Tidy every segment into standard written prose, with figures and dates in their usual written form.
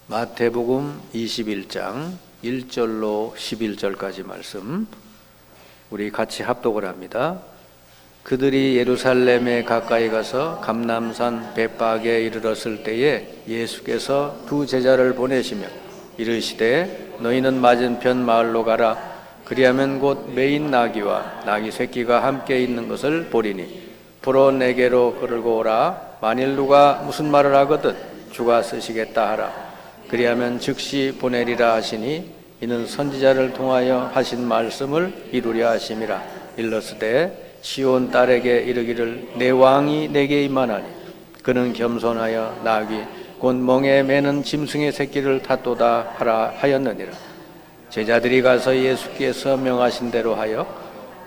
마태복음 21장 1절로 11절까지 말씀 우리 같이 합독을 합니다. 그들이 예루살렘에 가까이 가서 감람산 벳박에 이르렀을 때에 예수께서 두 제자를 보내시며 이르시되 너희는 맞은편 마을로 가라. 그리하면 곧 매인 나귀와 나귀 새끼가 함께 있는 것을 보리니 보러 내게로 끌고 오라. 만일 누가 무슨 말을 하거든 주가 쓰시겠다 하라. 그리하면 즉시 보내리라 하시니 이는 선지자를 통하여 하신 말씀을 이루려 하심이라. 일러스되 시온 딸에게 이르기를 내 왕이 내게 임하나니 그는 겸손하여 나귀 곧 멍에 매는 짐승의 새끼를 탔도다 하라 하였느니라. 제자들이 가서 예수께서 명하신 대로 하여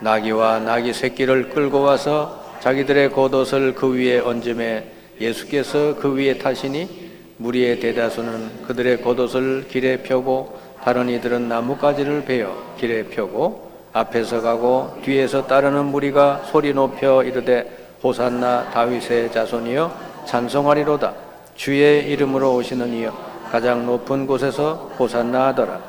나귀와 나귀 새끼를 끌고 와서 자기들의 겉옷을 그 위에 얹음에 예수께서 그 위에 타시니 무리의 대다수는 그들의 겉옷을 길에 펴고 다른 이들은 나뭇가지를 베어 길에 펴고 앞에서 가고 뒤에서 따르는 무리가 소리 높여 이르되 호산나 다윗의 자손이여 찬송하리로다. 주의 이름으로 오시는 이여 가장 높은 곳에서 호산나 하더라.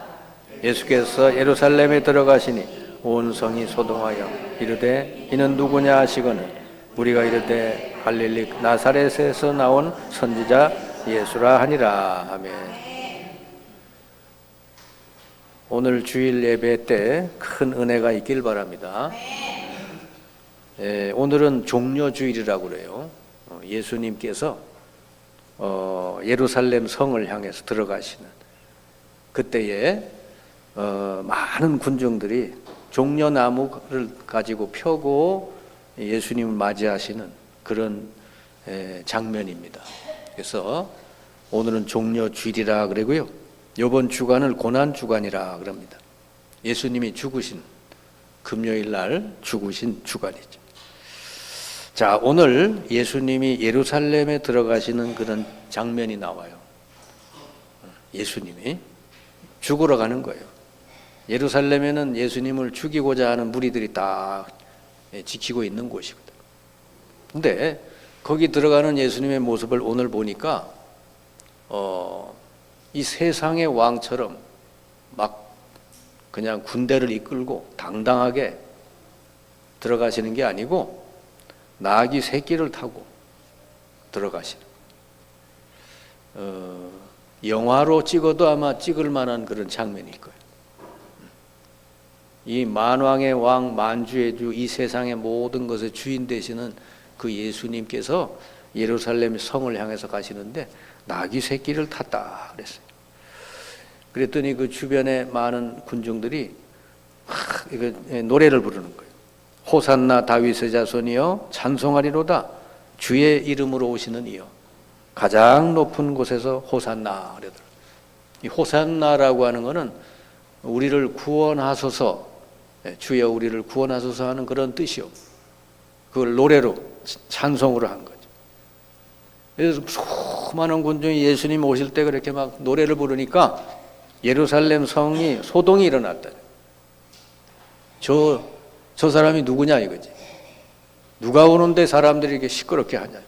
예수께서 예루살렘에 들어가시니 온 성이 소동하여 이르되 이는 누구냐 하시거늘 무리가 이르되 갈릴리 나사렛에서 나온 선지자 예수라 하니라. 아멘. 오늘 주일 예배 때 큰 은혜가 있길 바랍니다. 오늘은 종려주일이라고 그래요. 예수님께서 예루살렘 성을 향해서 들어가시는 그때에 많은 군중들이 종려나무를 가지고 펴고 예수님을 맞이하시는 그런 장면입니다. 그래서 오늘은 종려주일이라 그러고요. 이번 주간을 고난주간이라 그럽니다. 예수님이 죽으신 금요일 날 죽으신 주간이죠. 자, 오늘 예수님이 예루살렘에 들어가시는 그런 장면이 나와요. 예수님이 죽으러 가는 거예요. 예루살렘에는 예수님을 죽이고자 하는 무리들이 딱 지키고 있는 곳이거든. 근데 거기 들어가는 예수님의 모습을 오늘 보니까 이 세상의 왕처럼 막 그냥 군대를 이끌고 당당하게 들어가시는 게 아니고 나귀 새끼를 타고 들어가시는 영화로 찍어도 아마 찍을 만한 그런 장면일 거예요. 이 만왕의 왕 만주의 주 이 세상의 모든 것의 주인 되시는 그 예수님께서 예루살렘 성을 향해서 가시는데 나귀 새끼를 탔다 그랬어요. 그랬더니 그 주변에 많은 군중들이 노래를 부르는 거예요. 호산나 다윗의 자손이여 찬송하리로다. 주의 이름으로 오시는 이여 가장 높은 곳에서 호산나 그러더라고요. 이 호산나라고 하는 것은 우리를 구원하소서, 주여 우리를 구원하소서 하는 그런 뜻이요. 그걸 노래로 찬송으로 한 거죠. 그래서 수많은 군중이 예수님 오실 때 그렇게 막 노래를 부르니까 예루살렘 성이 소동이 일어났다. 저 사람이 누구냐 이거지. 누가 오는데 사람들이 이렇게 시끄럽게 하냐.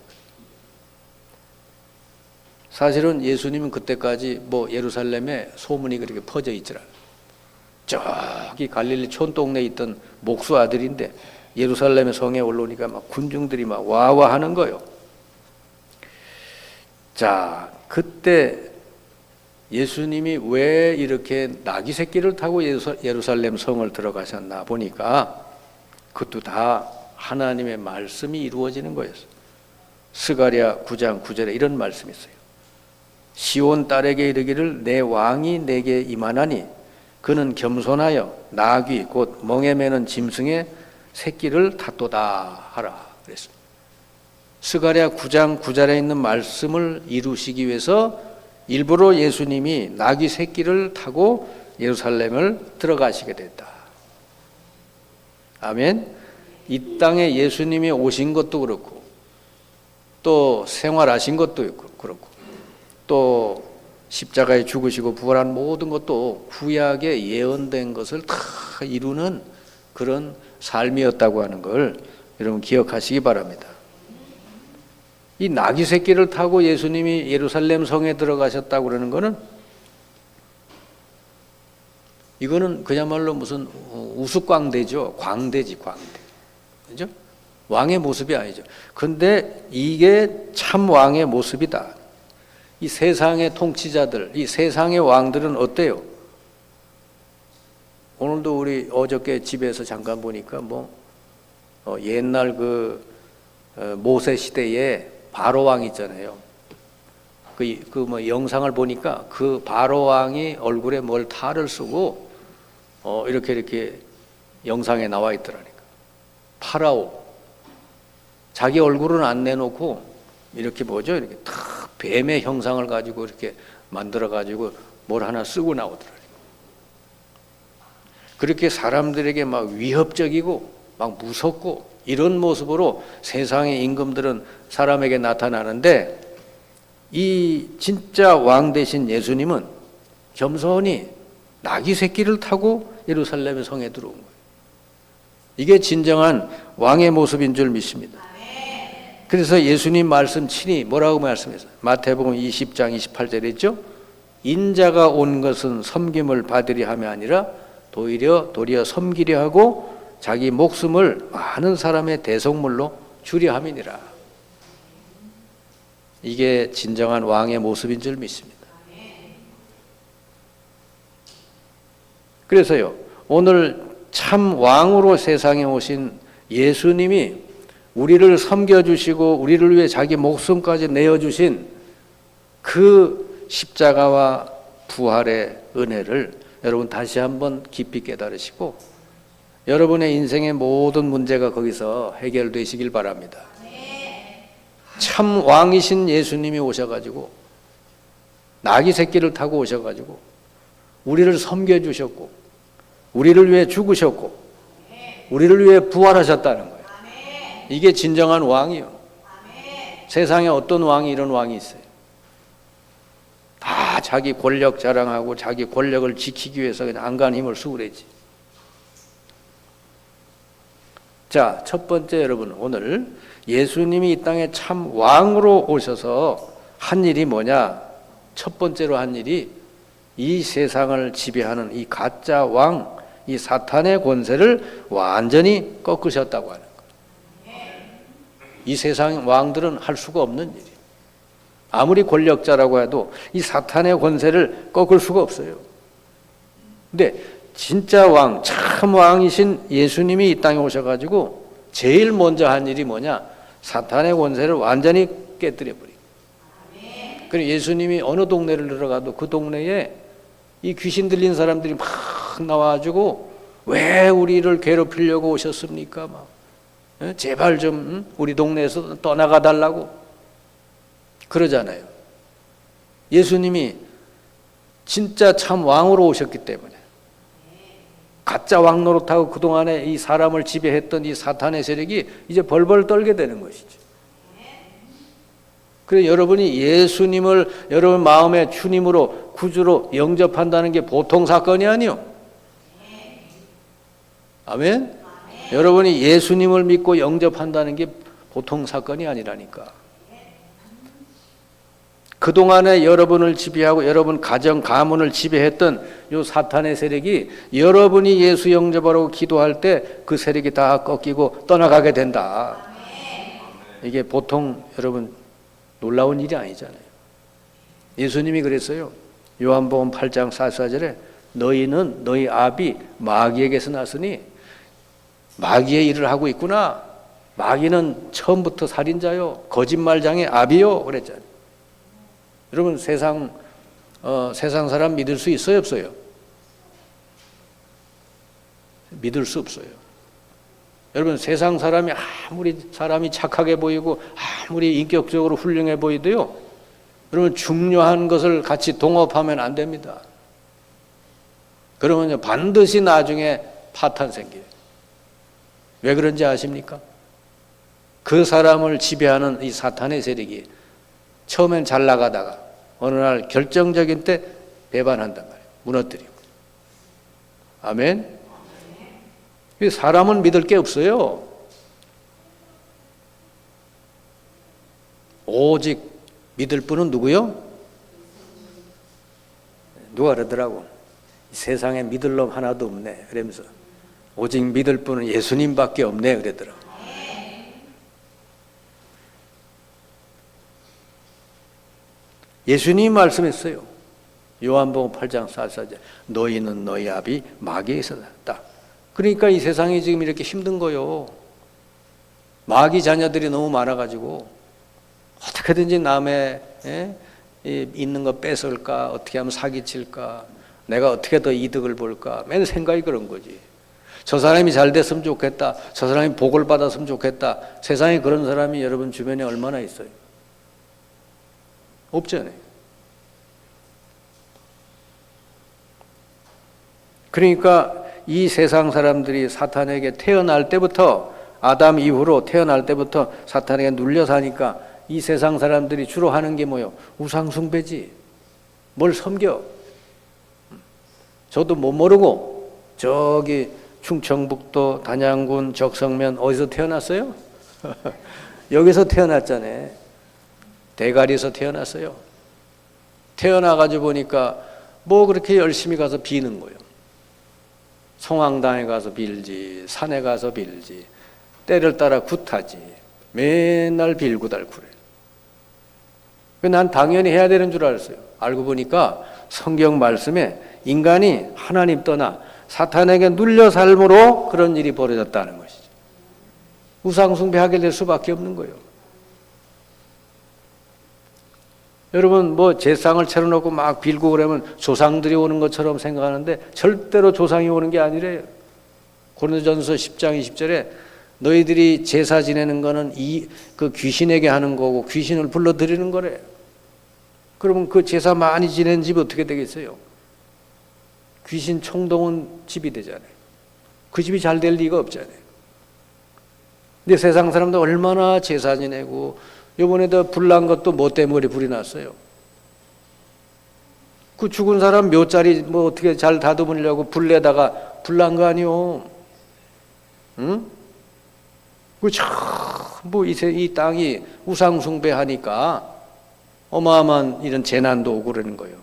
사실은 예수님은 그때까지 뭐 예루살렘에 소문이 그렇게 퍼져 있질 않아요. 저기 갈릴리 촌동네에 있던 목수 아들인데 예루살렘의 성에 올라오니까 막 군중들이 막 와와 하는 거예요. 자, 그때 예수님이 왜 이렇게 나귀 새끼를 타고 예루살렘 성을 들어가셨나 보니까 그것도 다 하나님의 말씀이 이루어지는 거였어요. 스가랴 9장 9절에 이런 말씀이 있어요. 시온 딸에게 이르기를 내 왕이 내게 임하나니 그는 겸손하여 나귀 곧 멍에 매는 짐승의 새끼를 탔도다 하라 그랬습니다. 스가랴 9장 9절에 있는 말씀을 이루시기 위해서 일부러 예수님이 나귀 새끼를 타고 예루살렘을 들어가시게 됐다. 아멘. 이 땅에 예수님이 오신 것도 그렇고 또 생활하신 것도 그렇고 또 십자가에 죽으시고 부활한 모든 것도 구약에 예언된 것을 다 이루는 그런 삶이었다고 하는 걸 여러분 기억하시기 바랍니다. 이 나귀 새끼를 타고 예수님이 예루살렘 성에 들어가셨다고 그러는 것은 이거는 그야말로 무슨 우스꽝대죠. 광대지, 광대. 그죠? 왕의 모습이 아니죠. 근데 이게 참 왕의 모습이다. 이 세상의 통치자들, 이 세상의 왕들은 어때요? 오늘도 우리 어저께 집에서 잠깐 보니까 옛날 모세 시대에 바로 왕 있잖아요. 영상을 보니까 그 바로 왕이 얼굴에 뭘 탈을 쓰고 이렇게 영상에 나와 있더라니까. 파라오. 자기 얼굴은 안 내놓고 이렇게 이렇게 탁 뱀의 형상을 가지고 이렇게 만들어 가지고 뭘 하나 쓰고 나오더라니까. 그렇게 사람들에게 막 위협적이고 막 무섭고 이런 모습으로 세상의 임금들은 사람에게 나타나는데, 이 진짜 왕 되신 예수님은 겸손히 나귀 새끼를 타고 예루살렘의 성에 들어온 거예요. 이게 진정한 왕의 모습인 줄 믿습니다. 그래서 예수님 말씀 친히 뭐라고 말씀했어요? 마태복음 20장 28절에 있죠. 인자가 온 것은 섬김을 받으려 함이 아니라 도리어 섬기려 하고 자기 목숨을 많은 사람의 대속물로 주려 함이니라. 이게 진정한 왕의 모습인 줄 믿습니다. 그래서요, 오늘 참 왕으로 세상에 오신 예수님이 우리를 섬겨주시고 우리를 위해 자기 목숨까지 내어주신 그 십자가와 부활의 은혜를 여러분 다시 한번 깊이 깨달으시고 여러분의 인생의 모든 문제가 거기서 해결되시길 바랍니다. 참 왕이신 예수님이 오셔가지고 나귀 새끼를 타고 오셔가지고 우리를 섬겨주셨고 우리를 위해 죽으셨고 우리를 위해 부활하셨다는 거예요. 이게 진정한 왕이요. 세상에 어떤 왕이 이런 왕이 있어요? 다 자기 권력 자랑하고 자기 권력을 지키기 위해서 그냥 안간 힘을 쓰고 그랬지. 자, 첫 번째 여러분, 오늘 예수님이 이 땅에 참 왕으로 오셔서 한 일이 뭐냐? 첫 번째로 한 일이 이 세상을 지배하는 이 가짜 왕, 이 사탄의 권세를 완전히 꺾으셨다고 하는 거예요. 이 세상 왕들은 할 수가 없는 일이에요. 아무리 권력자라고 해도 이 사탄의 권세를 꺾을 수가 없어요. 근데 진짜 왕, 참 왕이신 예수님이 이 땅에 오셔가지고 제일 먼저 한 일이 뭐냐? 사탄의 권세를 완전히 깨뜨려버리고. 그리고 예수님이 어느 동네를 들어가도 그 동네에 이 귀신 들린 사람들이 막 나와가지고 왜 우리를 괴롭히려고 오셨습니까? 제발 좀 우리 동네에서 떠나가 달라고 그러잖아요. 예수님이 진짜 참 왕으로 오셨기 때문에 가짜 왕 노릇하고 그동안에 이 사람을 지배했던 이 사탄의 세력이 이제 벌벌 떨게 되는 것이죠. 그래서 여러분이 예수님을 여러분 마음의 주님으로 구주로 영접한다는 게 보통 사건이 아니요. 아멘? 여러분이 예수님을 믿고 영접한다는 게 보통 사건이 아니라니까. 그동안에 여러분을 지배하고 여러분 가정, 가문을 지배했던 요 사탄의 세력이 여러분이 예수 영접하라고 기도할 때 그 세력이 다 꺾이고 떠나가게 된다. 이게 보통 여러분 놀라운 일이 아니잖아요. 예수님이 그랬어요. 요한복음 8장 44절에 너희는 너희 아비 마귀에게서 났으니 마귀의 일을 하고 있구나. 마귀는 처음부터 살인자요, 거짓말장의 아비요 그랬잖아요. 여러분 세상 사람 믿을 수 있어요, 없어요? 믿을 수 없어요. 여러분 세상 사람이 아무리 사람이 착하게 보이고 아무리 인격적으로 훌륭해 보이도요, 여러분 중요한 것을 같이 동업하면 안 됩니다. 그러면 반드시 나중에 파탄 생겨요. 왜 그런지 아십니까? 그 사람을 지배하는 이 사탄의 세력이 처음엔 잘 나가다가 어느 날 결정적인 때 배반한단 말이에요. 무너뜨리고. 아멘? 사람은 믿을 게 없어요. 오직 믿을 분은 누구요? 누가 그러더라고. 세상에 믿을 놈 하나도 없네. 그러면서 오직 믿을 분은 예수님밖에 없네 그러더라고. 예수님이 말씀했어요. 요한복음 8장 44절 너희는 너희 아비 마귀에서 났다. 그러니까 이 세상이 지금 이렇게 힘든 거요. 마귀 자녀들이 너무 많아가지고 어떻게든지 남의 있는 거 뺏을까, 어떻게 하면 사기칠까, 내가 어떻게 더 이득을 볼까, 맨 생각이 그런 거지. 저 사람이 잘 됐으면 좋겠다, 저 사람이 복을 받았으면 좋겠다. 세상에 그런 사람이 여러분 주변에 얼마나 있어요? 없잖아요. 그러니까 이 세상 사람들이 사탄에게 태어날 때부터, 아담 이후로 태어날 때부터 사탄에게 눌려 사니까 이 세상 사람들이 주로 하는 게 뭐요? 우상숭배지. 뭘 섬겨? 저도 못 모르고 저기 충청북도 단양군 적성면 어디서 태어났어요? 여기서 태어났잖아요. 대가리에서 태어났어요. 태어나가지고 보니까 뭐 그렇게 열심히 가서 비는 거예요. 성황당에 가서 빌지, 산에 가서 빌지, 때를 따라 굿하지. 맨날 빌고 달고 그래. 난 당연히 해야 되는 줄 알았어요. 알고 보니까 성경 말씀에 인간이 하나님 떠나 사탄에게 눌려 삶으로 그런 일이 벌어졌다는 것이죠. 우상숭배하게 될 수밖에 없는 거예요. 여러분 뭐 제상을 차려놓고 막 빌고 그러면 조상들이 오는 것처럼 생각하는데 절대로 조상이 오는 게 아니래요. 고린도전서 10장 20절에 너희들이 제사 지내는 거는 그 귀신에게 하는 거고 귀신을 불러들이는 거래요. 그러면 그 제사 많이 지내는 집이 어떻게 되겠어요? 귀신 총동원 집이 되잖아요. 그 집이 잘 될 리가 없잖아요. 근데 세상 사람들 얼마나 제사 지내고, 이번에도 불난 것도 뭐 때문에 불이 났어요? 그 죽은 사람 묘자리 뭐 어떻게 잘 다듬으려고 불내다가 불난 거 아니요? 응? 그 전부 이 땅이 우상숭배하니까 어마어마한 이런 재난도 오고 그러는 거예요.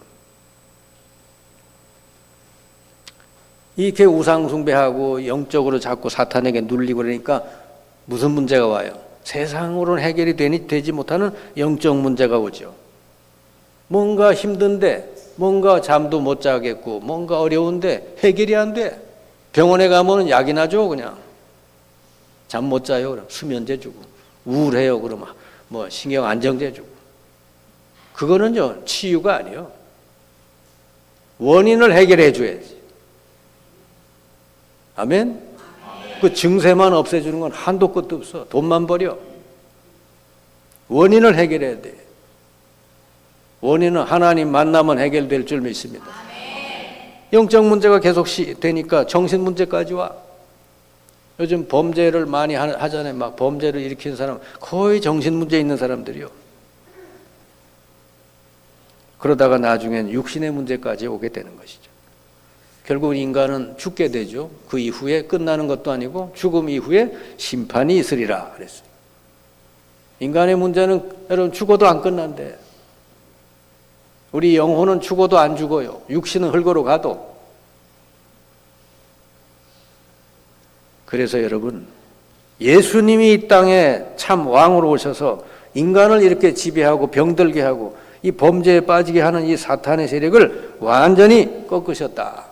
이렇게 우상숭배하고 영적으로 자꾸 사탄에게 눌리고 그러니까 무슨 문제가 와요? 세상으로는 해결이 되지 못하는 영적 문제가 오죠. 뭔가 힘든데, 뭔가 잠도 못 자겠고, 뭔가 어려운데 해결이 안 돼. 병원에 가면 약이나 줘 그냥. 잠 못 자요 그럼 수면제 주고, 우울해요 그러면 뭐 신경 안정제 주고. 그거는요 치유가 아니에요. 원인을 해결해 줘야지. 아멘? 그 증세만 없애주는 건 한도 끝도 없어. 돈만 버려. 원인을 해결해야 돼. 원인은 하나님 만나면 해결될 줄 믿습니다. 영적 문제가 계속 되니까 정신 문제까지 와. 요즘 범죄를 많이 하잖아요. 막 범죄를 일으키는 사람 거의 정신 문제 있는 사람들이요. 그러다가 나중엔 육신의 문제까지 오게 되는 것이죠. 결국 인간은 죽게 되죠. 그 이후에 끝나는 것도 아니고 죽음 이후에 심판이 있으리라 그랬어요. 인간의 문제는 여러분 죽어도 안 끝난대. 우리 영혼은 죽어도 안 죽어요. 육신은 흙으로 가도. 그래서 여러분 예수님이 이 땅에 참 왕으로 오셔서 인간을 이렇게 지배하고 병들게 하고 이 범죄에 빠지게 하는 이 사탄의 세력을 완전히 꺾으셨다.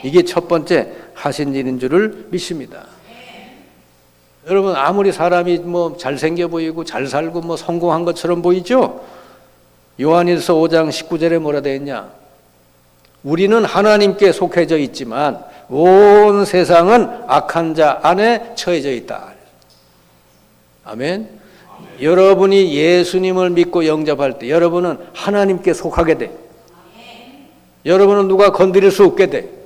이게 첫 번째 하신 일인 줄을 믿습니다. 여러분 아무리 사람이 뭐 잘생겨 보이고 잘 살고 뭐 성공한 것처럼 보이죠? 요한일서 5장 19절에 뭐라 되어 있냐? 우리는 하나님께 속해져 있지만 온 세상은 악한 자 안에 처해져 있다. 아멘. 여러분이 예수님을 믿고 영접할 때 여러분은 하나님께 속하게 돼. 여러분은 누가 건드릴 수 없게 돼.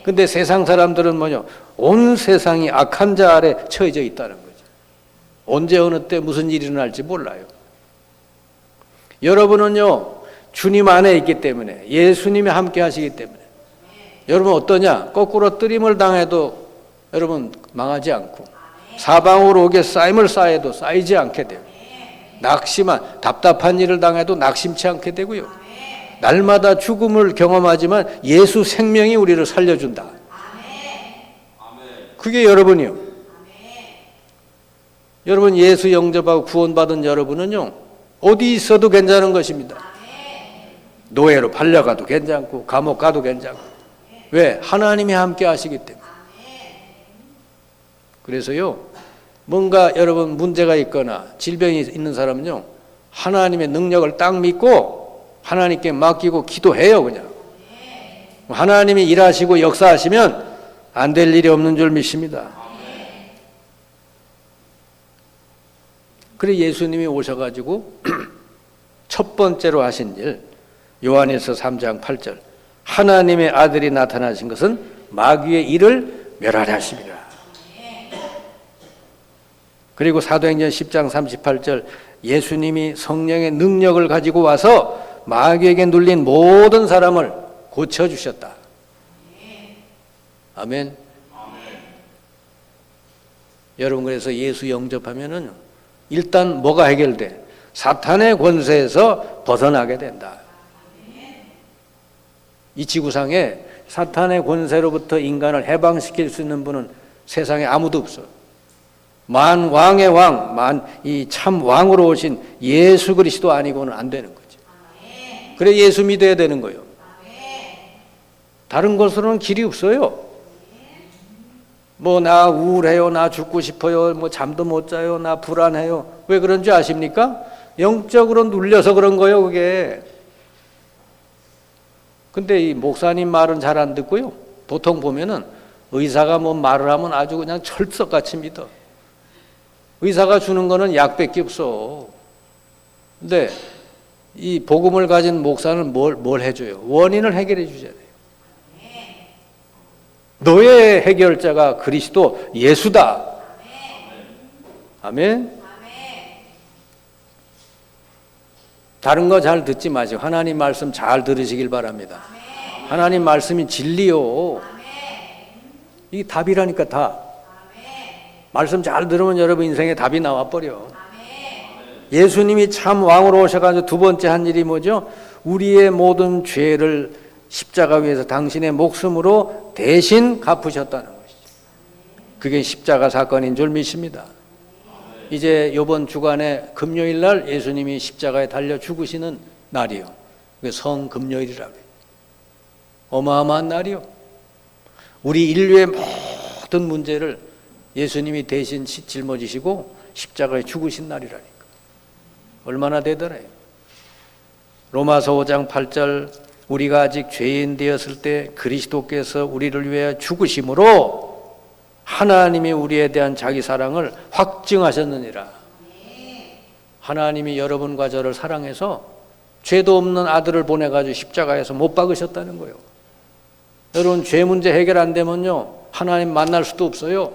근데 세상 사람들은 뭐냐? 온 세상이 악한 자 아래 처해져 있다는 거죠. 언제 어느 때 무슨 일이 일어날지 몰라요. 여러분은요 주님 안에 있기 때문에 예수님이 함께 하시기 때문에 여러분 어떠냐? 거꾸로 뜨림을 당해도 여러분 망하지 않고 사방으로 오게 쌓임을 쌓아도 쌓이지 않게 돼요. 답답한 일을 당해도 낙심치 않게 되고요. 날마다 죽음을 경험하지만 예수 생명이 우리를 살려준다. 그게 여러분이요. 여러분 예수 영접하고 구원받은 여러분은요, 어디 있어도 괜찮은 것입니다. 노예로 팔려가도 괜찮고 감옥 가도 괜찮고. 왜? 하나님이 함께 하시기 때문에. 그래서요, 뭔가 여러분 문제가 있거나 질병이 있는 사람은요, 하나님의 능력을 딱 믿고 하나님께 맡기고 기도해요. 그냥 하나님이 일하시고 역사하시면 안 될 일이 없는 줄 믿습니다. 그래 예수님이 오셔가지고 첫 번째로 하신 일, 요한일서 3장 8절, 하나님의 아들이 나타나신 것은 마귀의 일을 멸하려 하심이라. 그리고 사도행전 10장 38절, 예수님이 성령의 능력을 가지고 와서 마귀에게 눌린 모든 사람을 고쳐주셨다. 아멘. 여러분, 그래서 예수 영접하면은 일단 뭐가 해결돼? 사탄의 권세에서 벗어나게 된다. 이 지구상에 사탄의 권세로부터 인간을 해방시킬 수 있는 분은 세상에 아무도 없어요. 만왕의 왕, 이 참 왕으로 오신 예수 그리스도 아니고는 안 되는 거죠. 그래 예수 믿어야 되는 거예요. 다른 것으로는 길이 없어요. 뭐 나 우울해요, 나 죽고 싶어요, 뭐 잠도 못 자요, 나 불안해요. 왜 그런 줄 아십니까? 영적으로 눌려서 그런 거예요, 그게. 근데 이 목사님 말은 잘 안 듣고요. 보통 보면은 의사가 뭐 말을 하면 아주 그냥 철석같이 믿어. 의사가 주는 거는 약밖에 없어. 근데 이 복음을 가진 목사는 뭘 해줘요? 원인을 해결해 주잖아요. 너의 해결자가 그리스도 예수다. 아멘. 다른 거 잘 듣지 마세요. 하나님 말씀 잘 들으시길 바랍니다. 하나님 말씀이 진리요. 이게 답이라니까 답. 말씀 잘 들으면 여러분 인생에 답이 나와버려. 예수님이 참 왕으로 오셔가지고 두 번째 한 일이 뭐죠? 우리의 모든 죄를 십자가 위에서 당신의 목숨으로 대신 갚으셨다는 것이죠. 그게 십자가 사건인 줄 믿습니다. 이제 이번 주간에 금요일 날 예수님이 십자가에 달려 죽으시는 날이요. 그게 성금요일이라고 해요. 어마어마한 날이요. 우리 인류의 모든 문제를 예수님이 대신 짊어지시고 십자가에 죽으신 날이라니까. 얼마나 대단해요. 로마서 5장 8절, 우리가 아직 죄인 되었을 때 그리스도께서 우리를 위해 죽으심으로 하나님이 우리에 대한 자기 사랑을 확증하셨느니라. 하나님이 여러분과 저를 사랑해서 죄도 없는 아들을 보내가지고 십자가에서 못 박으셨다는 거예요. 여러분 죄 문제 해결 안 되면요 하나님 만날 수도 없어요.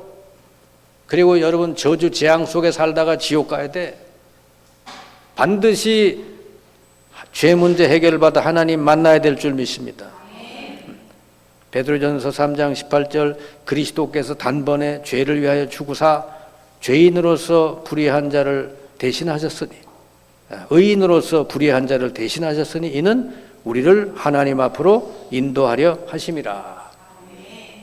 그리고 여러분 저주 재앙 속에 살다가 지옥 가야 돼. 반드시 죄 문제 해결을 받아 하나님 만나야 될 줄 믿습니다. 베드로전서 3장 18절, 그리스도께서 단번에 죄를 위하여 죽으사 죄인으로서 불의한 자를 대신하셨으니, 의인으로서 불의한 자를 대신하셨으니 이는 우리를 하나님 앞으로 인도하려 하심이라.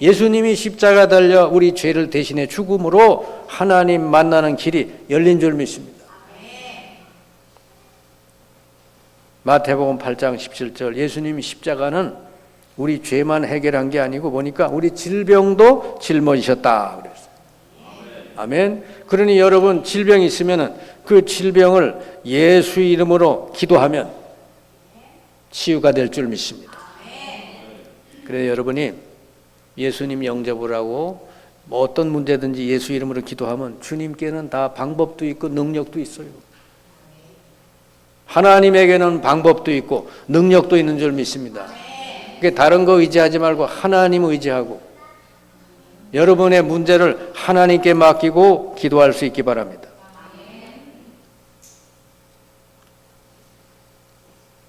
예수님이 십자가 달려 우리 죄를 대신해 죽음으로 하나님 만나는 길이 열린 줄 믿습니다. 마태복음 8장 17절, 예수님이 십자가는 우리 죄만 해결한 게 아니고 보니까 우리 질병도 짊어지셨다 그랬어요. 아멘. 그러니 여러분 질병이 있으면은 그 질병을 예수 이름으로 기도하면 치유가 될 줄 믿습니다. 그래서 여러분이 예수님 영접을 하고 뭐 어떤 문제든지 예수 이름으로 기도하면 주님께는 다 방법도 있고 능력도 있어요. 하나님에게는 방법도 있고 능력도 있는 줄 믿습니다. 다른 거 의지하지 말고 하나님 의지하고 여러분의 문제를 하나님께 맡기고 기도할 수 있기 바랍니다.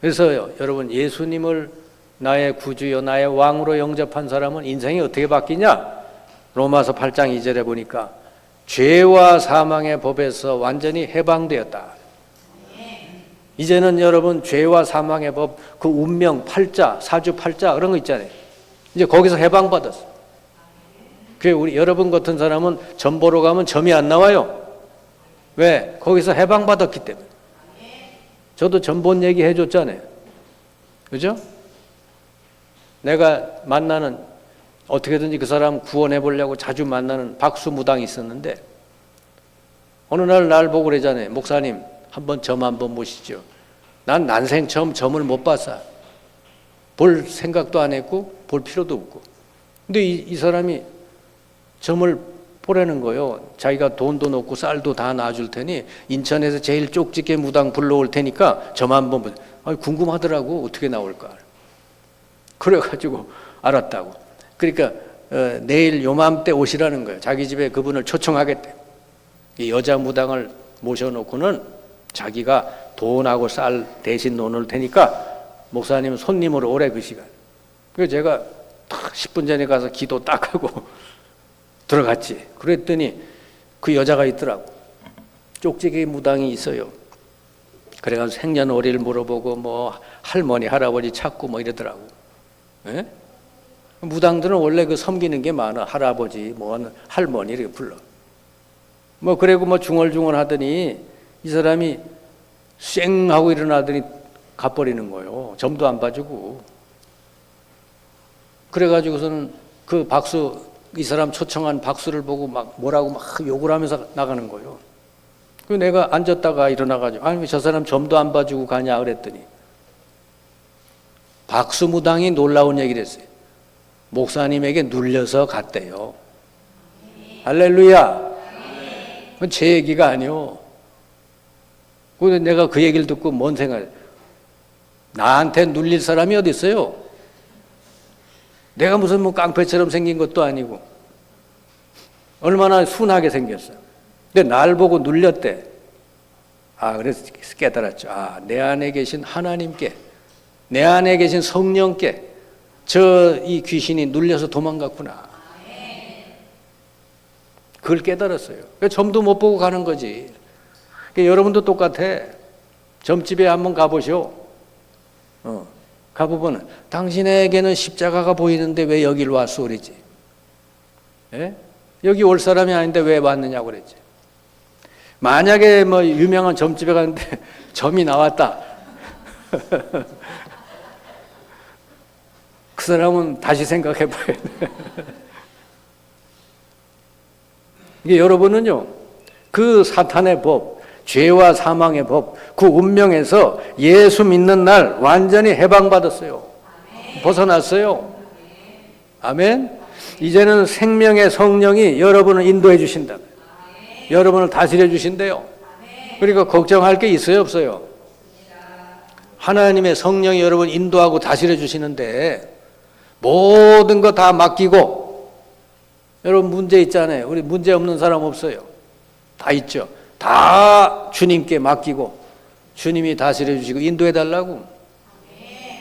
그래서 여러분 예수님을 나의 구주여 나의 왕으로 영접한 사람은 인생이 어떻게 바뀌냐? 로마서 8장 2절에 보니까 죄와 사망의 법에서 완전히 해방되었다. 이제는 여러분 죄와 사망의 법, 그 운명, 팔자, 사주팔자 그런 거 있잖아요. 이제 거기서 해방받았어. 우리 여러분 같은 사람은 점 보러 가면 점이 안 나와요. 왜? 거기서 해방받았기 때문에. 저도 점 본 얘기 해줬잖아요. 그죠? 내가 만나는, 어떻게든지 그 사람 구원해 보려고 자주 만나는 박수무당이 있었는데, 어느 날 보고 그러잖아요. 목사님, 한번 점 한번 보시죠. 난 난생 처음 점을 못 봤어. 볼 생각도 안 했고, 볼 필요도 없고. 근데 이 사람이 점을 보라는 거예요. 자기가 돈도 넣고 쌀도 다 놔줄 테니 인천에서 제일 쪽집게 무당 불러올 테니까 점 한번 보세요. 궁금하더라고. 어떻게 나올까. 그래가지고 알았다고. 그러니까 내일 요맘때 오시라는 거예요. 자기 집에 그분을 초청하겠대. 이 여자 무당을 모셔놓고는 자기가 돈하고 쌀 대신 넣어놓을 테니까 목사님 손님으로 오래 그 시간. 그래서 제가 딱 10분 전에 가서 기도 딱 하고 들어갔지. 그랬더니 그 여자가 있더라고. 쪽지기 무당이 있어요. 그래가지고 생년월일 물어보고 뭐 할머니 할아버지 찾고 뭐 이러더라고. 예? 무당들은 원래 그 섬기는 게 많아. 할아버지 뭐 할머니 이렇게 불러. 뭐 그리고 뭐 중얼중얼 하더니 이 사람이 쌩 하고 일어나더니 가버리는 거예요. 점도 안 봐주고. 그래가지고서는 그 이 사람 초청한 박수를 보고 막 뭐라고 막 욕을 하면서 나가는 거예요. 그 내가 앉았다가 일어나가지고 아니 왜 저 사람 점도 안 봐주고 가냐 그랬더니 박수무당이 놀라운 얘기를 했어요. 목사님에게 눌려서 갔대요. 할렐루야. 그건 제 얘기가 아니요. 근데 내가 그 얘기를 듣고 뭔 생각이에요? 나한테 눌릴 사람이 어디 있어요? 내가 무슨 뭐 깡패처럼 생긴 것도 아니고 얼마나 순하게 생겼어. 근데 날 보고 눌렸대. 그래서 깨달았죠. 내 안에 계신 하나님께, 내 안에 계신 성령께 이 귀신이 눌려서 도망갔구나. 그걸 깨달았어요. 그러니까 점도 못 보고 가는 거지. 그러니까 여러분도 똑같아. 점집에 한번 가보시오. 가보면 당신에게는 십자가가 보이는데 왜 여길 왔소 그랬지. 예? 여기 올 사람이 아닌데 왜 왔느냐고 그랬지. 만약에 뭐 유명한 점집에 갔는데 점이 나왔다. 그 사람은 다시 생각해 봐야 돼. 이게 여러분은요, 그 사탄의 법, 죄와 사망의 법, 그 운명에서 예수 믿는 날 완전히 해방받았어요. 벗어났어요. 아멘. 이제는 생명의 성령이 여러분을 인도해 주신다. 여러분을 다스려 주신대요. 그러니까 걱정할 게 있어요, 없어요? 하나님의 성령이 여러분 인도하고 다스려 주시는데 모든 거 다 맡기고, 여러분 문제 있잖아요. 우리 문제 없는 사람 없어요. 다 있죠. 다 주님께 맡기고 주님이 다스려 주시고 인도해 달라고.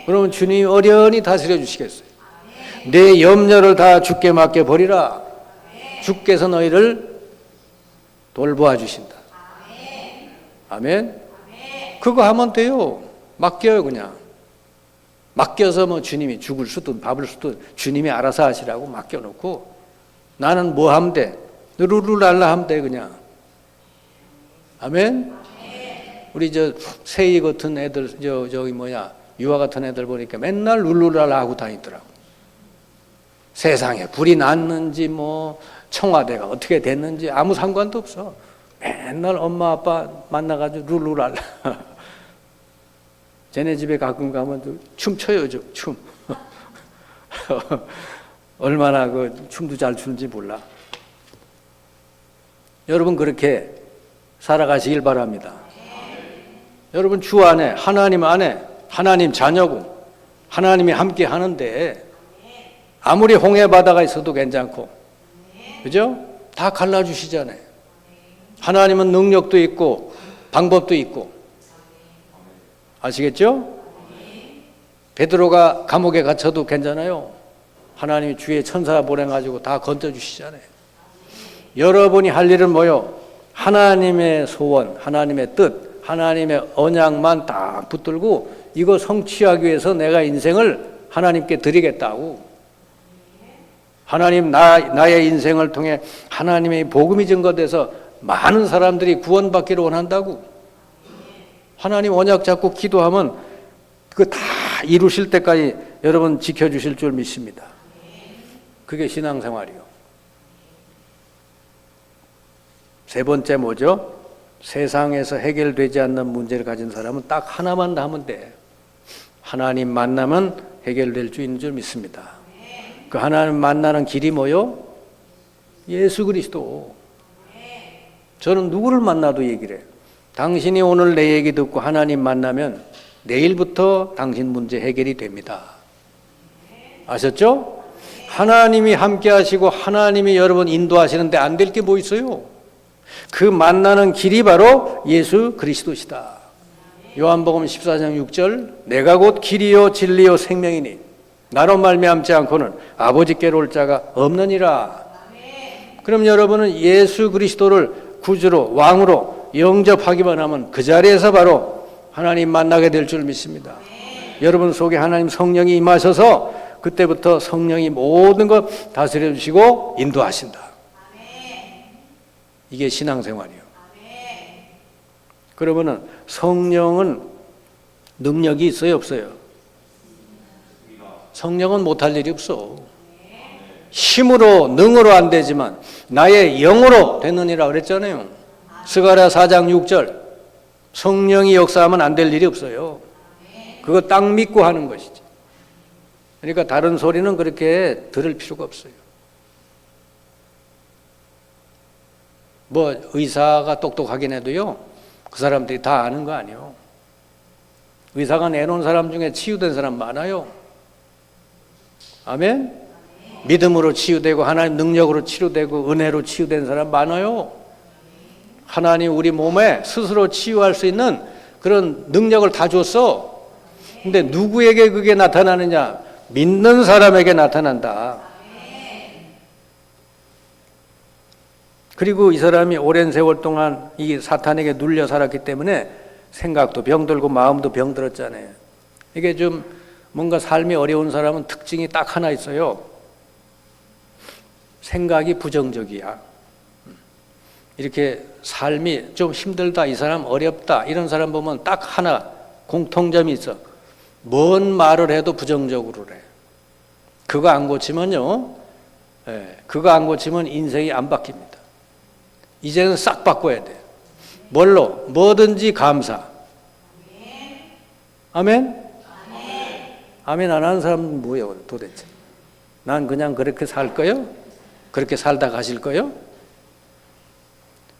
그러면 주님이 어련히 다스려 주시겠어요. 내 염려를 다 주께 맡겨 버리라. 주께서 너희를 돌보아 주신다. 아멘. 그거 하면 돼요. 맡겨요. 그냥 맡겨서 뭐 주님이 죽을 수든 밥을 수든 주님이 알아서 하시라고 맡겨놓고 나는 뭐 하면 돼? 룰루랄라 하면 돼. 그냥. 아멘. 우리 세이 같은 애들 유아 같은 애들 보니까 맨날 룰루랄라 하고 다니더라고. 세상에 불이 났는지 뭐 청와대가 어떻게 됐는지 아무 상관도 없어. 맨날 엄마 아빠 만나가지고 룰루랄라. 쟤네 집에 가끔 가면 춤춰요. 춤. 얼마나 그 춤도 잘 추는지 몰라. 여러분 그렇게 살아가시길 바랍니다. 여러분 주 안에 하나님 안에 하나님 자녀고 하나님이 함께 하는데 아무리 홍해 바다가 있어도 괜찮고, 그죠? 다 갈라주시잖아요. 하나님은 능력도 있고 방법도 있고. 아시겠죠? 베드로가 감옥에 갇혀도 괜찮아요. 하나님이 주의 천사 보내가지고 다 건져주시잖아요. 여러분이 할 일은 뭐요? 하나님의 소원, 하나님의 뜻, 하나님의 언약만 딱 붙들고 이거 성취하기 위해서 내가 인생을 하나님께 드리겠다고. 하나님 나의 인생을 통해 하나님의 복음이 증거돼서 많은 사람들이 구원받기를 원한다고. 하나님 언약 잡고 기도하면 그거 다 이루실 때까지 여러분 지켜주실 줄 믿습니다. 그게 신앙생활이요. 세 번째 뭐죠? 세상에서 해결되지 않는 문제를 가진 사람은 딱 하나만 하면 돼. 하나님 만나면 해결될 수 있는 줄 믿습니다. 그 하나님 만나는 길이 뭐요? 예수 그리스도. 저는 누구를 만나도 얘기를 해요. 당신이 오늘 내 얘기 듣고 하나님 만나면 내일부터 당신 문제 해결이 됩니다. 아셨죠? 하나님이 함께 하시고 하나님이 여러분 인도하시는데 안 될 게 뭐 있어요? 그 만나는 길이 바로 예수 그리스도시다. 요한복음 14장 6절 내가 곧 길이요 진리요 생명이니 나로 말미암지 않고는 아버지께로 올 자가 없느니라. 그럼 여러분은 예수 그리스도를 구주로 왕으로 영접하기만 하면 그 자리에서 바로 하나님 만나게 될 줄 믿습니다. 여러분 속에 하나님 성령이 임하셔서 그때부터 성령이 모든 것 다스려 주시고 인도하신다. 이게 신앙생활이에요. 그러면은 성령은 능력이 있어요, 없어요? 성령은 못할 일이 없어. 힘으로 능으로 안 되지만 나의 영으로 되느니라 그랬잖아요. 스가랴 4장 6절 성령이 역사하면 안 될 일이 없어요. 그거 딱 믿고 하는 것이지. 그러니까 다른 소리는 그렇게 들을 필요가 없어요. 뭐 의사가 똑똑하긴 해도요 그 사람들이 다 아는 거 아니에요. 의사가 내놓은 사람 중에 치유된 사람 많아요. 아멘? 믿음으로 치유되고 하나님 능력으로 치유되고 은혜로 치유된 사람 많아요. 하나님 우리 몸에 스스로 치유할 수 있는 그런 능력을 다 줬어. 근데 누구에게 그게 나타나느냐? 믿는 사람에게 나타난다. 그리고 이 사람이 오랜 세월 동안 이 사탄에게 눌려 살았기 때문에 생각도 병들고 마음도 병들었잖아요. 이게 좀 뭔가 삶이 어려운 사람은 특징이 딱 하나 있어요. 생각이 부정적이야. 이렇게 삶이 좀 힘들다, 이 사람 어렵다, 이런 사람 보면 딱 하나 공통점이 있어. 뭔 말을 해도 부정적으로 해. 그거 안 고치면요, 그거 안 고치면 인생이 안 바뀝니다. 이제는 싹 바꿔야 돼. 뭘로? 뭐든지 감사. 아멘? 아멘 안 하는 사람은 뭐예요 도대체? 난 그냥 그렇게 살 거요? 그렇게 살다 가실 거요?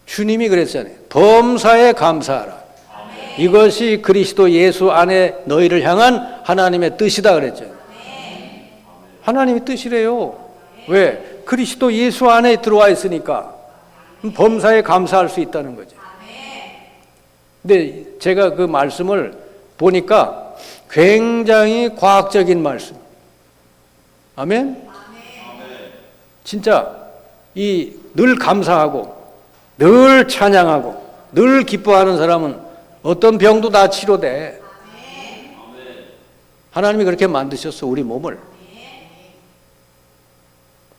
주님이 그랬잖아요. 범사에 감사하라. 이것이 그리스도 예수 안에 너희를 향한 하나님의 뜻이다 그랬죠. 하나님의 뜻이래요. 왜? 그리스도 예수 안에 들어와 있으니까 범사에 감사할 수 있다는 거죠. 근데 제가 그 말씀을 보니까 굉장히 과학적인 말씀. 아멘? 진짜 이 늘 감사하고 늘 찬양하고 늘 기뻐하는 사람은 어떤 병도 다 치료돼. 하나님이 그렇게 만드셨어 우리 몸을.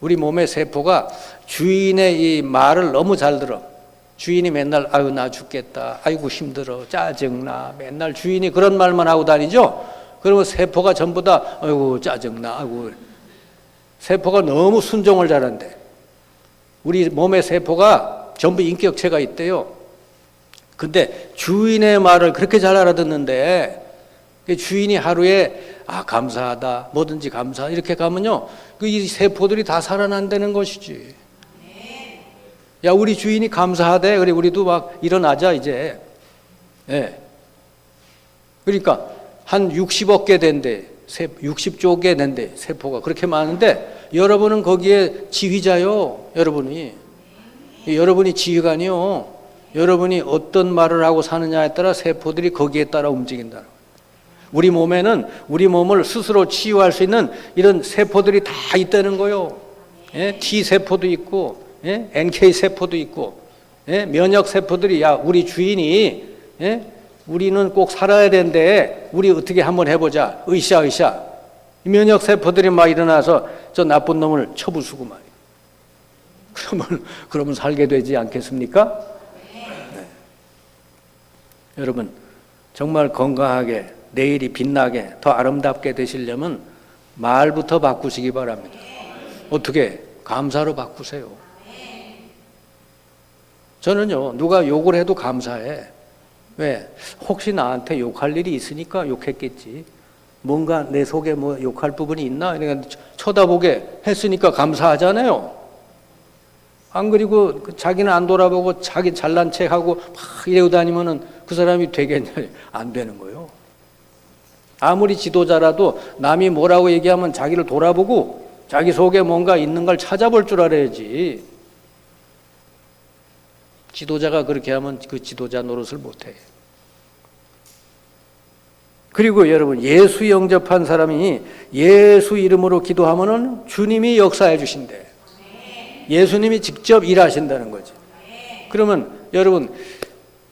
우리 몸의 세포가 주인의 이 말을 너무 잘 들어. 주인이 맨날 아유 나 죽겠다, 아이고 힘들어, 짜증나, 맨날 주인이 그런 말만 하고 다니죠. 그러면 세포가 전부 다 아이고 짜증나, 아이고. 세포가 너무 순종을 잘한대. 우리 몸의 세포가 전부 인격체가 있대요. 근데 주인의 말을 그렇게 잘 알아듣는데 주인이 하루에 감사하다, 뭐든지 감사 이렇게 가면요, 이 세포들이 다 살아난다는 것이지. 야 우리 주인이 감사하대. 그래 우리도 막 일어나자 이제. 예. 그러니까 한 60억 개 된대, 60조 개 된대 세포가 그렇게 많은데 여러분은 거기에 지휘자요. 여러분이 지휘관이요. 여러분이 어떤 말을 하고 사느냐에 따라 세포들이 거기에 따라 움직인다. 우리 몸에는 우리 몸을 스스로 치유할 수 있는 이런 세포들이 다 있다는 거요. 예? T 세포도 있고, 예? NK 세포도 있고, 예? 면역 세포들이 야 우리 주인이 예? 우리는 꼭 살아야 되는데 우리 어떻게 한번 해보자. 으쌰. 면역 세포들이 막 일어나서 저 나쁜 놈을 쳐부수고 말이에요. 그러면 살게 되지 않겠습니까? 네. 여러분 정말 건강하게 내일이 빛나게 더 아름답게 되시려면 말부터 바꾸시기 바랍니다. 어떻게? 감사로 바꾸세요. 저는요 누가 욕을 해도 감사해. 왜? 혹시 나한테 욕할 일이 있으니까 욕했겠지. 뭔가 내 속에 뭐 욕할 부분이 있나? 그러니까 쳐다보게 했으니까 감사하잖아요. 안 그리고 자기는 안 돌아보고 자기 잘난 척하고 막 이러고 다니면은 그 사람이 되겠냐? 안 되는 거예요. 아무리 지도자라도 남이 뭐라고 얘기하면 자기를 돌아보고 자기 속에 뭔가 있는 걸 찾아볼 줄 알아야지. 지도자가 그렇게 하면 그 지도자 노릇을 못해. 그리고 여러분 예수 영접한 사람이 예수 이름으로 기도하면은 주님이 역사해 주신대. 예수님이 직접 일하신다는 거지. 그러면 여러분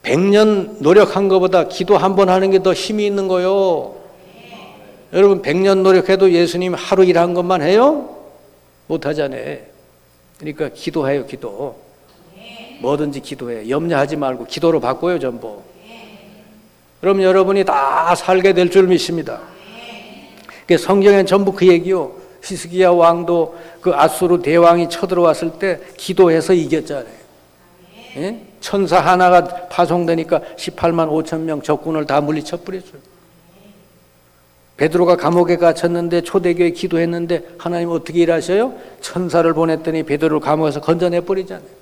100년 노력한 것보다 기도 한 번 하는 게 더 힘이 있는 거요. 여러분 100년 노력해도 예수님 하루 일한 것만 해요? 못하잖아요. 그러니까 기도해요. 기도. 뭐든지 기도해. 염려하지 말고 기도로 바꿔요. 전부. 그럼 여러분이 다 살게 될 줄 믿습니다. 성경엔 전부 그 얘기요. 히스기야 왕도 그 아수르 대왕이 쳐들어왔을 때 기도해서 이겼잖아요. 예? 천사 하나가 파송되니까 18만 5천 명 적군을 다 물리쳐 버렸어요. 베드로가 감옥에 갇혔는데 초대교회 기도했는데 하나님 어떻게 일하셔요? 천사를 보냈더니 베드로를 감옥에서 건져내 버리잖아요.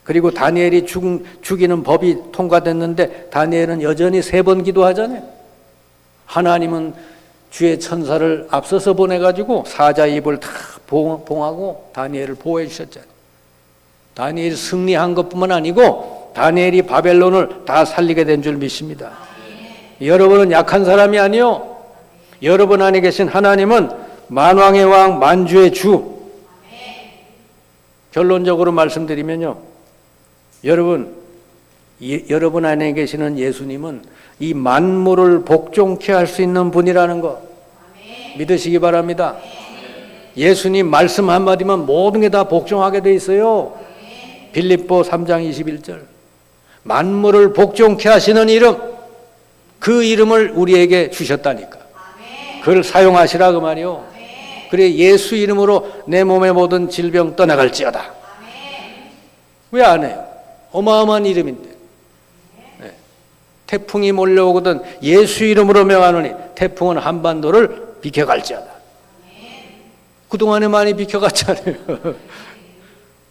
그리고 다니엘이 죽이는 법이 통과됐는데 다니엘은 여전히 3번 기도하잖아요. 하나님은 주의 천사를 앞서서 보내가지고 사자 입을 다 봉하고 다니엘을 보호해 주셨잖아요. 다니엘이 승리한 것뿐만 아니고 다니엘이 바벨론을 다 살리게 된 줄 믿습니다. 여러분은 약한 사람이 아니요. 여러분 안에 계신 하나님은 만왕의 왕 만주의 주. 결론적으로 말씀드리면요. 여러분 안에 계시는 예수님은 이 만물을 복종케 할 수 있는 분이라는 거 믿으시기 바랍니다. 예수님 말씀 한마디면 모든 게 다 복종하게 돼 있어요. 빌립보 3장 21절. 만물을 복종케 하시는 이름, 그 이름을 우리에게 주셨다니까. 그걸 사용하시라 그 말이요. 그래 예수 이름으로 내 몸의 모든 질병 떠나갈지어다. 왜 안 해요? 어마어마한 이름인데. 네. 태풍이 몰려오거든 예수 이름으로 명하노니 태풍은 한반도를 비켜갈지어다. 그동안에 많이 비켜갔잖아요.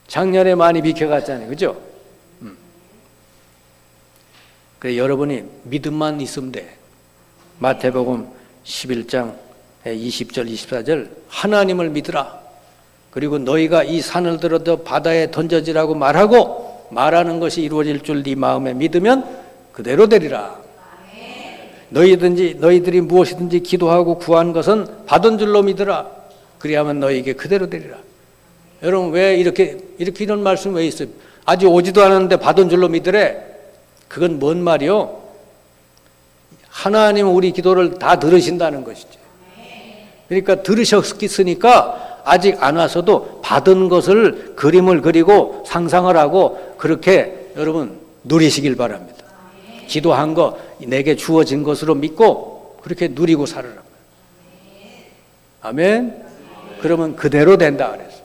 작년에 많이 비켜갔잖아요. 그죠? 그래 여러분이 믿음만 있으면 돼. 마태복음 11장 20절 24절 하나님을 믿으라. 그리고 너희가 이 산을 들어 바다에 던져지라고 말하는 것이 이루어질 줄 네 마음에 믿으면 그대로 되리라. 너희들이 무엇이든지 기도하고 구한 것은 받은 줄로 믿으라. 그리하면 너희에게 그대로 되리라. 여러분 왜 이렇게 이런 말씀 왜 있어요? 아직 오지도 않았는데 받은 줄로 믿으래. 그건 뭔 말이요? 하나님은 우리 기도를 다 들으신다는 것이죠. 그러니까 들으셨으니까 아직 안 와서도 받은 것을 그림을 그리고 상상을 하고 그렇게 여러분 누리시길 바랍니다. 기도한 거 내게 주어진 것으로 믿고 그렇게 누리고 살으라. 아멘. 그러면 그대로 된다 그랬어.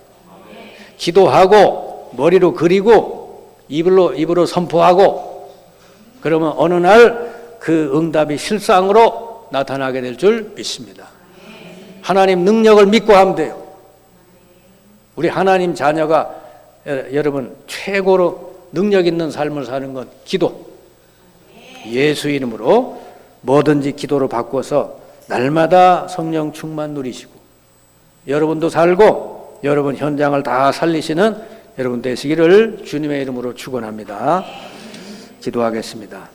기도하고 머리로 그리고 입으로 선포하고 그러면 어느 날 그 응답이 실상으로 나타나게 될 줄 믿습니다. 하나님 능력을 믿고 하면 돼요. 우리 하나님 자녀가 여러분 최고로 능력 있는 삶을 사는 건 기도. 예수 이름으로 뭐든지 기도로 바꿔서 날마다 성령 충만 누리시고 여러분도 살고 여러분 현장을 다 살리시는 여러분 되시기를 주님의 이름으로 축원합니다. 기도하겠습니다.